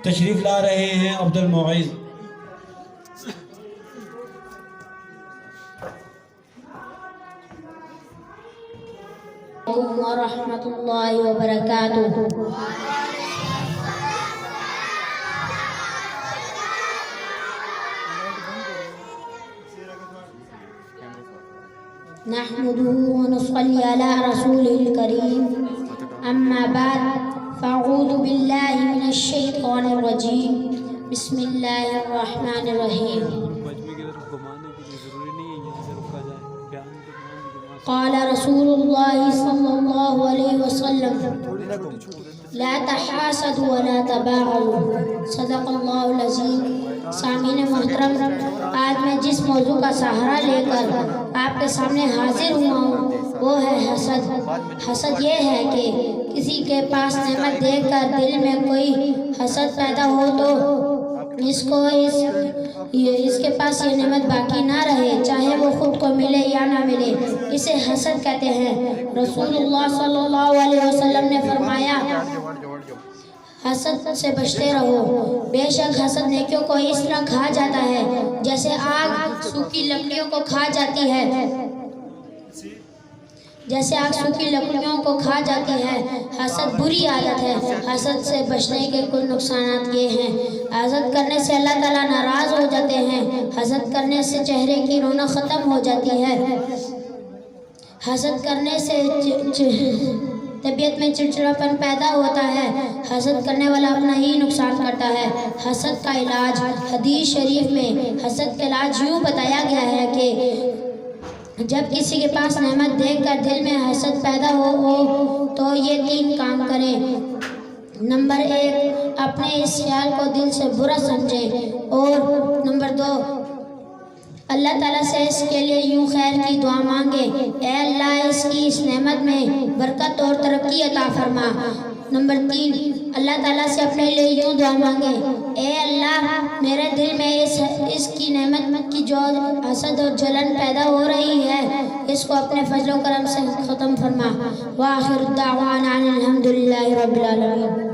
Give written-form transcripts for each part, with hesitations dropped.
تشریف لا رہے ہیں عبد المعیز۔ ورحمۃ اللہ وبرکاتہ۔ نحمده ونصلي على رسوله الكريم، أما بعد فأعوذ بالله من الشيطان الرجيم، بسم الله الرحمن الرحيم۔ قال رسول الله صلى الله عليه وسلم: لا تحاسدوا ولا تباغضوا، صدق اللہ العظیم۔ سامعین محترم، آج میں جس موضوع کا سہارا لے کر آپ کے سامنے حاضر ہوا ہوں وہ ہے حسد۔ حسد یہ ہے کہ کسی کے پاس نعمت دیکھ کر دل میں کوئی حسد پیدا ہو تو اس کے پاس یہ نعمت باقی نہ رہے، چاہے وہ خود کو ملے یا نہ ملے، اسے حسد کہتے ہیں۔ رسول اللہ صلی اللہ علیہ وسلم نے فرمایا: حسد سے بچتے رہو، بے شک حسد نیکیوں کو اس طرح کھا جاتا ہے جیسے آگ سوکھی لکڑیوں کو کھا جاتی ہے۔ حسد بری عادت ہے۔ حسد سے بچنے کے کل نقصانات یہ ہیں: حسد کرنے سے اللہ تعالیٰ ناراض ہو جاتے ہیں، حسد کرنے سے چہرے کی رونق ختم ہو جاتی ہے، حسد کرنے سے طبیعت میں چڑچڑاپن پیدا ہوتا ہے، حسد کرنے والا اپنا ہی نقصان کرتا ہے۔ حسد کا علاج، حدیث شریف میں حسد کا علاج یوں بتایا گیا ہے کہ جب کسی کے پاس نعمت دیکھ کر دل میں حسد پیدا ہو تو یہ 3 کام کریں۔ نمبر 1، اپنے اس خیال کو دل سے برا سمجھیں، اور نمبر 2، اللہ تعالیٰ سے اس کے لیے یوں خیر کی دعا مانگے: اے اللہ اس کی اس نعمت میں برکت اور ترقی عطا فرما۔ نمبر 3، اللہ تعالیٰ سے اپنے لیے یوں دعا مانگے: اے اللہ میرے دل میں اس کی نعمت کی جو حسد اور جلن پیدا ہو رہی ہے اس کو اپنے فضل و کرم سے ختم فرما۔ وآخر الدعوانا ان الحمدللہ رب العالمین۔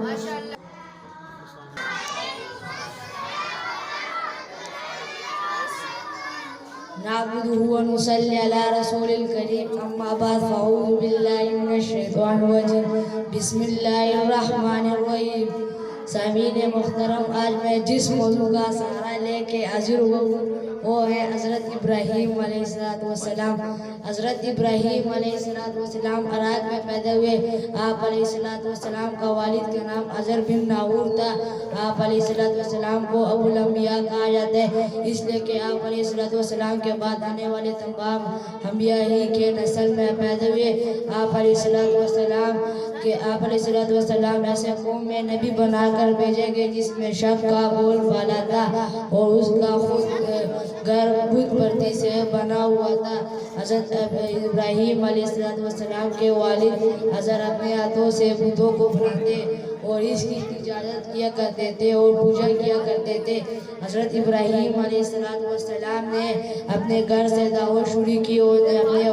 نعبده ونصلي على رسول الكريم، أما بعد فأعوذ بالله من الشيطان الرجيم، بسم الله الرحمن الرحيم۔ سامعین محترم، آج میں جس موضوع کا سہارا لے کے حاضر ہوا ہوں وہ ہے حضرت ابراہیم علیہ السلام۔ حضرت ابراہیم علیہ السلام عراق میں پیدا ہوئے۔ آپ علیہ السلام کا والد کا نام عزر بن ناور تھا۔ آپ علیہ السلام کو ابو الانبیاء کہا جاتا ہے، اس لیے کہ آپ علیہ السلام کے بعد آنے والے تمام انبیاء ہی کے نسل میں پیدا ہوئے۔ آپ علیہ السلام ایسے قوم میں نبی بنا کر بھیجے گئے جس میں شک کا بول بالا تھا اور اس کا خود گھر بت پرتی سے بنا ہوا تھا۔ حضرت ابراہیم علیہ السلام کے والد عزر اپنے ہاتھوں سے بتوں کو بناتے اور اس کی تجارت کیا کرتے تھے اور پوجا کیا کرتے تھے۔ حضرت ابراہیم علیہ السلام نے اپنے گھر سے دعوت شروع کی اور اپنے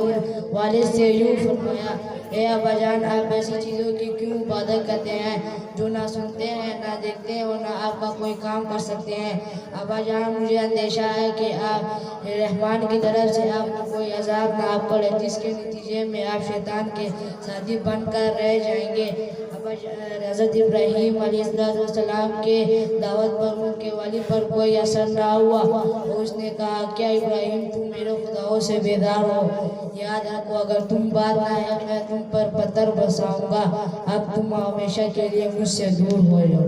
والد سے یوں فرمایا: اے ابا جان، آپ ایسی چیزوں کی کیوں عبادت کرتے ہیں جو نہ سنتے ہیں، نہ دیکھتے ہیں اور نہ آپ کا کوئی کام کر سکتے ہیں؟ ابا جان، مجھے اندیشہ ہے کہ آپ رحمان کی طرف سے آپ کو کوئی عذاب نہ آپ پڑے جس کے نتیجے میں آپ شیطان کے ساتھی بن کر رہ جائیں گے۔ حضرت ابراہیم علیہ السلام کے دعوت پر ان کے والد پر کوئی اثر نہ ہوا اور اس نے کہا: کیا ابراہیم تم میرے خداؤں سے بیدار ہو؟ یاد رکھو اگر تم بات نہ ہے میں تم پر پتھر برساؤں گا، اب تم ہمیشہ کے لیے مجھ سے دور ہو جاؤ۔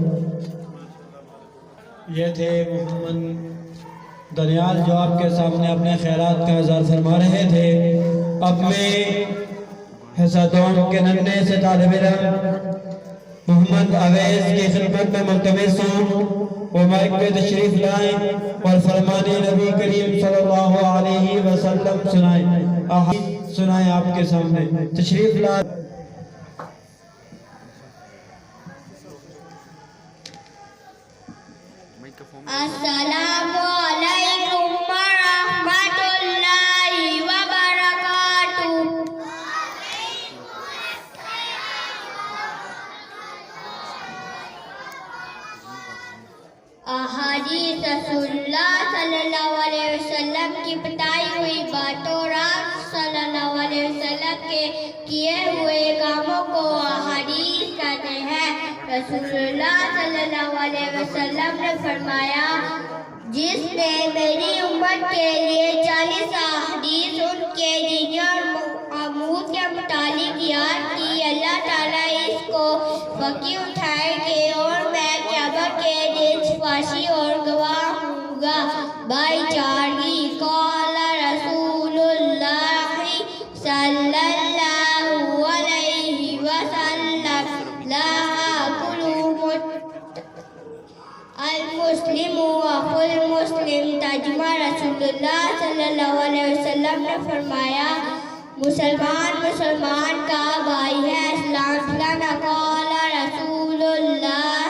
یہ تھے محمد دانیال جو آپ کے سامنے اپنے خیالات کا اظہار فرما رہے تھے۔ اب میں حسدون کے ننھے سے طالب علم محمد اویس کی خدمت میں ملتمس ہوں، وہ مائک پہ تشریف لائیں اور فرمان نبی کریم صلی اللہ علیہ وسلم سنائیں آپ کے سامنے تشریف لائیں۔ السلام علیکم ورحمۃ اللہ وبرکاتہ۔ احادیث رسول اللہ صلی اللہ علیہ وسلم کی بتائی ہوئی باتوں اور آپ صلی اللہ علیہ وسلم کے کیے ہوئے کاموں کو احادیث کہتے ہیں۔ رسول اللہ صلی اللہ علیہ وسلم نے فرمایا، جس نے میری امت کے لیے 40 احادیث ان کے دین اور امور کے متعلق یاد کی، اللہ تعالیٰ اس کو وقی اٹھائیں گے اور میں قیامت کے دن شفاعی اور گواہ ہوں گا۔ بھائی چارگی، قال رسول اللہ صلی اللہ علیہ وسلم، لا المسلم اخو المسلم، ترجمہ رسول اللہ صلی اللہ علیہ وسلم نے فرمایا، مسلمان مسلمان کا بھائی ہے، اسلام کھلانا۔ قال رسول اللہ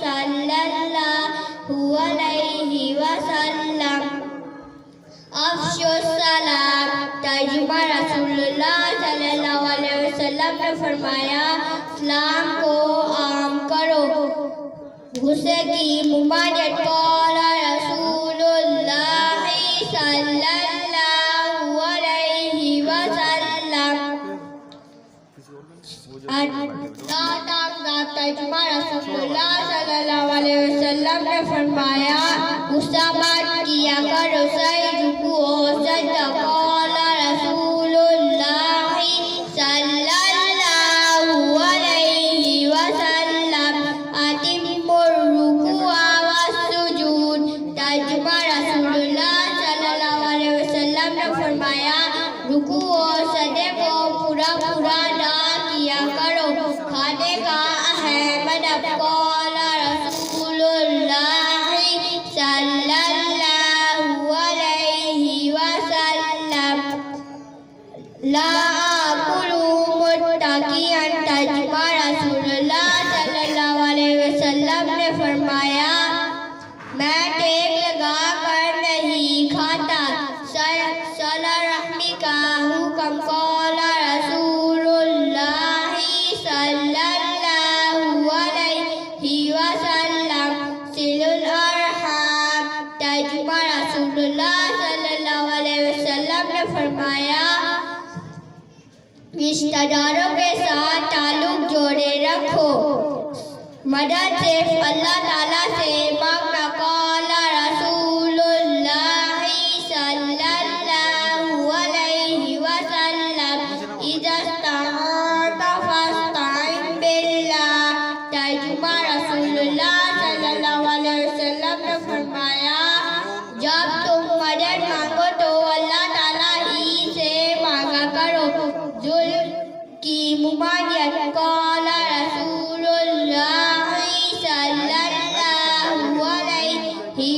صلی اللہ علیہ وسلم، افشوا السلام، ترجمہ رسول اللہ صلی اللہ علیہ وسلم نے فرمایا، اسلام کو عام کرو، غصے کی ممانعت۔ قال رسول اللہ صلی اللہ علیہ وسلم، ترجمہ رسول اللہ صلی اللہ علیہ وسلم نے فرمایا، غصہ مت کیا کرو، صحیح رکوع و سجدہ۔ قال رسول اللہ صلی اللہ علیہ وسلم، اتم الرکوع والسجود، ترجمہ رسول اللہ صلی اللہ علیہ وسلم نے فرمایا، رکوع و سجدے کو پورا نہ کیا کرو، کھانے کا اہم ادب۔ قال رسول اللہ صلی اللہ علیہ وسلم، لا آکلوا متکئا، ترجمہ رسول اللہ صلی اللہ علیہ وسلم نے فرمایا، میں ٹیک لگا کر نہیں کھاتا۔ صلہ رحمی کا حکم۔ قال رسول اللہ صلی اللہ علیہ وسلم، صلوا الارحام، ترجمہ رسول اللہ صلی اللہ علیہ وسلم نے فرمایا، رشتہ داروں کے ساتھ تعلق جوڑے رکھو، مدد صرف اللہ تعالیٰ سے مانگنا۔ قال رسول اللہ صلی اللہ علیہ وسلم، اذا استعنت فاستعن باللہ، ترجمہ رسول اللہ صلی اللہ علیہ وسلم نے فرمایا، جب تم مدد مانگو تو اللہ تعالیٰ ہی سے مانگا کرو، ظلم کی ممانعت۔ قال رسول اللہ صلی اللہ علیہ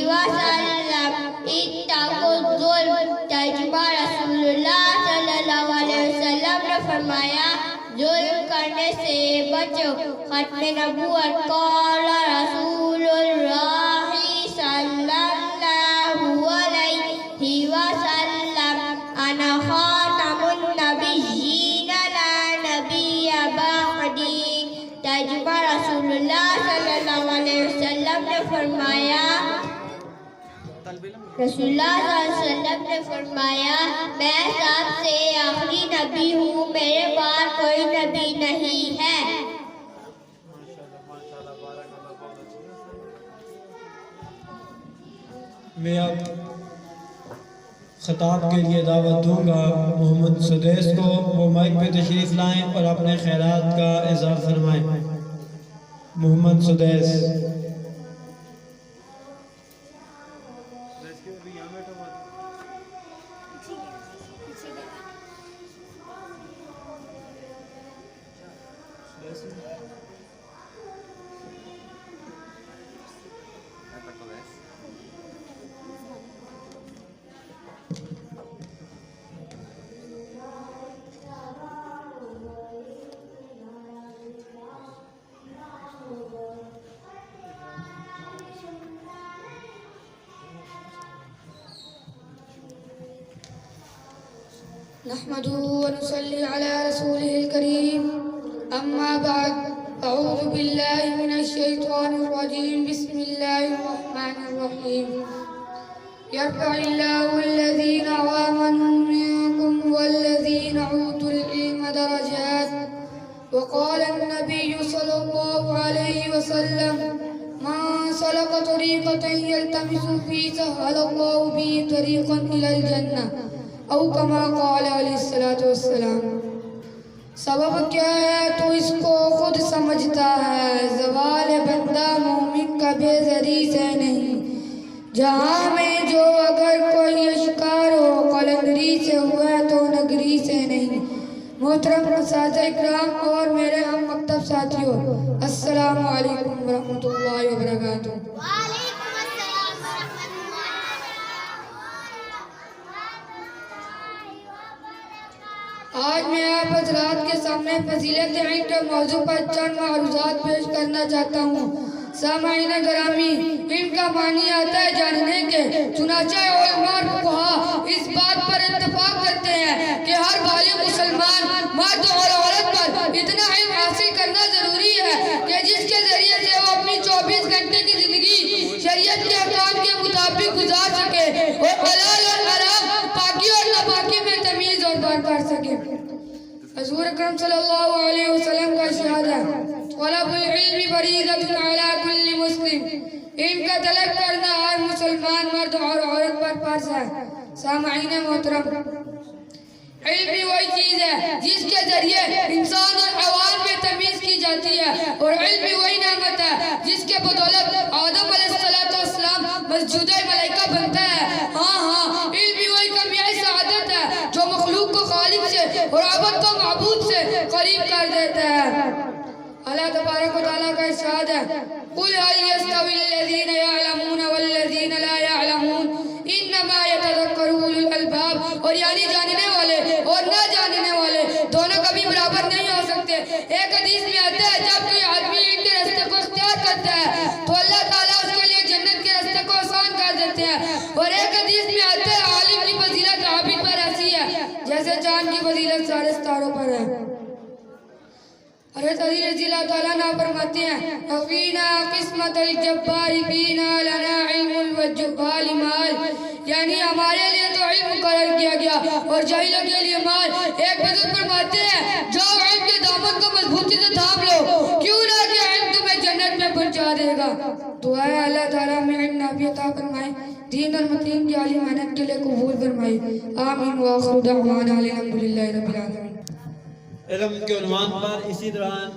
وسلم، اتقوا الظلم، ترجمہ رسول اللہ صلی اللہ علیہ وسلم نے فرمایا، ظلم کرنے سے بچو۔ ختم نبوت۔ قال رسول اللہ صلی اللہ علیہ وسلم، انا خاتم النبیین لا نبی بعدی، ترجمہ رسول اللہ صلی اللہ علیہ وسلم نے فرمایا، رسول اللہ صلی اللہ علیہ وسلم نے فرمایا، میں سب سے آخری نبی ہوں، میرے بعد کوئی نبی نہیں ہے۔ میں اب خطاب کے لیے دعوت دوں گا محمد سدیس کو، وہ مائک پہ تشریف لائیں اور اپنے خیرات کا اظہار فرمائیں۔ محمد سدیس۔ نحمده ونصلي على رسوله الكريم، أما بعد أعوذ بالله من الشيطان الرجيم بسم الله الرحمن الرحيم يرفع الله الذين آمنوا منكم والذين أوتوا العلم درجات وقال النبي صلى الله عليه وسلم من سلك طريقة يلتمس فيه سهل الله به طريقا إلى الجنة أو كما قال عليه الصلاة والسلام. سبب کیا ہے تو اس کو خود سمجھتا ہے، زوال بندہ مومن کا بے زری سے نہیں، جہاں میں جو اگر کوئی اشکار ہو قلندری سے ہوا تو نگری سے نہیں. محترم اساتذہ اکرام اور میرے ہم مکتب ساتھیوں، السلام علیکم ورحمۃ اللہ وبرکاتہ. آج میں آپ حضرات کے سامنے فضیلت علم کے موضوع پر چند معروضات پیش کرنا چاہتا ہوں. سامعین گرامی، علم کا معنی آتا ہے جاننے کے، چنانچہ علماء اور فقہاء اس بات پر اتفاق کرتے ہیں کہ ہر بالغ مسلمان مرد اور عورت پر اتنا علم حاصل کرنا ضروری ہے کہ جس کے ذریعے سے وہ اپنی 24 گھنٹے کی زندگی شریعت کے احکام کے مطابق گزار سکے اور حلال اور حرام، پاکی اور ناپاکی میں تمیز اور بار کر سکے. حضور اکرم صلی اللہ علیہ وسلم کا ارشاد ہے طلب العلم فریضۃ علی کل مسلم، علم کا طلب کرنا ہر مسلمان مرد اور عورت پر فرض ہے. سامعین محترم، علم بھی وہی چیز ہے جس کے ذریعے انسان اور حیوان میں تمیز کی جاتی ہے، اور علم بھی وہی نعمت ہے جس کے بدولت آدم علیہ السلام مسجود ملائکہ بنتا ہے. ہاں علم بھی وہی کمیائی سعادت ہے جو مخلوق کو خالق سے اور عبد کو معبود سے قریب کر دیتا ہے. اللہ تبارک و تعالیٰ کا ارشاد ہے قُلْ هَلْ يَسْتَوِي الَّذِينَ يَعْلَمُونَ وَالَّذِينَ لَا يَعْلَمُونَ إِنَّمَا يَتَذَكَّرُ أُولُو الْأَلْبَابِ، اور یعنی جاننے والے اور نہ جاننے والے دونوں کبھی برابر نہیں ہو سکتے. ایک حدیث میں آتا ہے جب کوئی آدمی علم کے راستے کو اختیار کرتا ہے تو اللہ تعالیٰ اس کے لیے جنت کے راستے کو آسان کر دیتے ہیں، اور ایک حدیث میں آتا ہے عالم کی فضیلت عابد پر ایسی ہے جیسے چاند کی فضیلت سارے ستاروں پر ہے. حضرت علی رضی اللہ تعالیٰ عنہ فرماتے ہیں وَفِينَا قِسْمَةَ الْجَبَّارِ فِينَا لَنَا عِلْمُ الْوَالْجُهَّالِ مَالِ، یعنی ہمارے لیے تو علم مقرر کیا گیا اور جاہلوں کے لیے مال. ایک بزرگ فرماتے ہیں جاؤ علم کے دامن کو مضبوطی سے تھام لو، کیوں نہ کہ علم تمہیں جنت میں پہنچا دے گا. دعا ہے اللہ تعالیٰ میں علم نافع عطا فرمائے، دین اور متین کی عالی محنت کے لیے قبول فرمائے. آمین وآخر دعوانا الحمدللہ رب العالمین. علم کے عنوان پر اسی دوران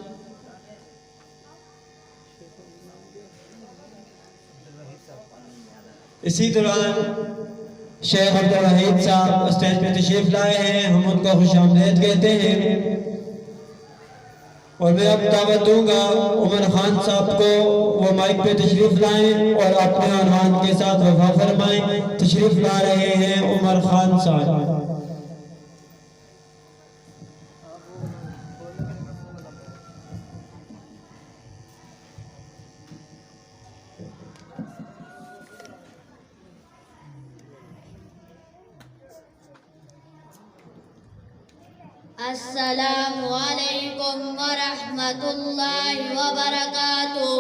شیخ عبدالوحید صاحب اسٹیج پہ تشریف لائے ہیں، ہم ان کو خوش آمدید کہتے ہیں. اور میں اب دعوت دوں گا عمر خان صاحب کو وہ مائک پہ تشریف لائیں اور اپنے عنوان کے ساتھ وفا فرمائیں. تشریف لا رہے ہیں عمر خان صاحب. السلام علیکم ورحمۃ اللہ وبرکاتہ.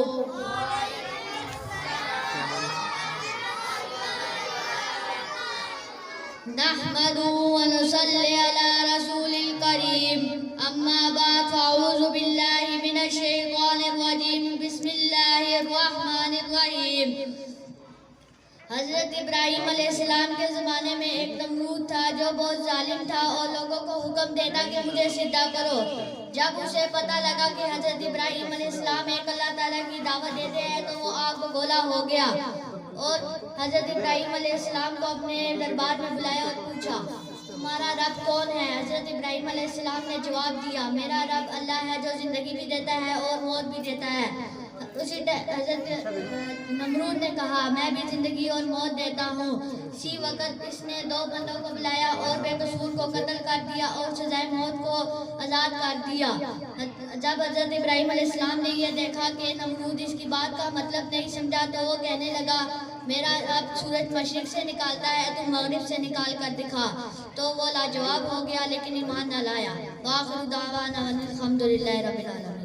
نحمد ونصلی علی رسول الکریم، اما بعد فاعوذ باللہ من الشیطان الرجیم، بسم اللہ الرحمن الرحیم. حضرت ابراہیم علیہ السلام کے زمانے میں ایک نمرود تھا جو بہت ظالم تھا اور لوگوں کو حکم دیتا کہ مجھے سجدہ کرو. جب اسے پتہ لگا کہ حضرت ابراہیم علیہ السلام ایک اللہ تعالیٰ کی دعوت دیتے ہیں تو وہ آگ بگولا ہو گیا اور حضرت ابراہیم علیہ السلام کو اپنے دربار میں بلایا اور پوچھا تمہارا رب کون ہے؟ حضرت ابراہیم علیہ السلام نے جواب دیا میرا رب اللہ ہے جو زندگی بھی دیتا ہے اور موت بھی دیتا ہے. اسی حضرت نمرود نے کہا میں بھی زندگی اور موت دیتا ہوں. اسی وقت اس نے دو بندوں کو بلایا اور بے قصور کو قتل کر دیا اور سزائے موت کو آزاد کر دیا. جب حضرت ابراہیم علیہ السلام نے یہ دیکھا کہ نمرود اس کی بات کا مطلب نہیں سمجھا تو وہ کہنے لگا میرا رب سورج مشرق سے نکالتا ہے تو مغرب سے نکال کر دکھا. تو وہ لاجواب ہو گیا لیکن ایمان نہ لایا. وآخر دعوانا الحمدللہ رب العالمین.